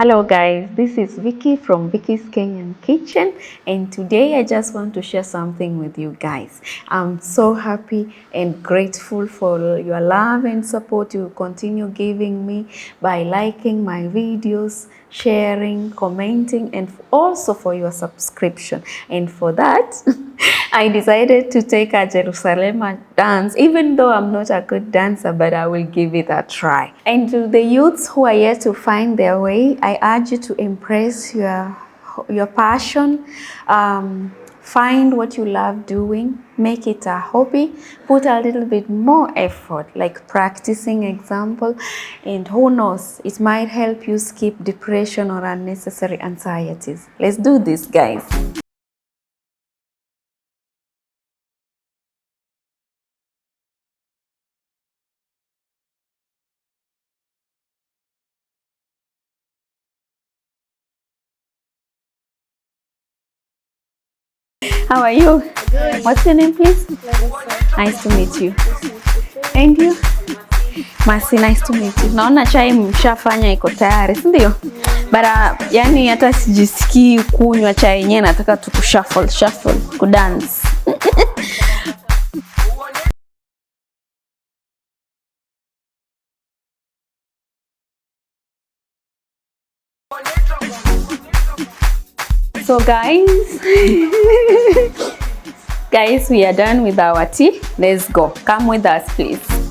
Hello guys, this is Vicky from Vicky's Kenyan Kitchen, and today I just want to share something with you guys. I'm so happy and grateful for your love and support you continue giving me by liking my videos, sharing, commenting, and also for your subscription. And for that, I decided to take a Jerusalema dance, even though I'm not a good dancer, but I will give it a try. And to the youths who are yet to find their way, I urge you to embrace your passion. Find what you love doing, make it a hobby, put a little bit more effort, like practicing example, and who knows, it might help you skip depression or unnecessary anxieties. Let's do this, guys. How are you? Good. What's your name, please? Nice to meet you. And you? Masi, nice to meet you. Naona chai mshafanya iko tayari, si ndio? Bara, yani hata sijisikii kunywa chai yenyewe, nataka tu shuffle, kudance. So guys, we are done with our tea. Let's go. Come with us, please.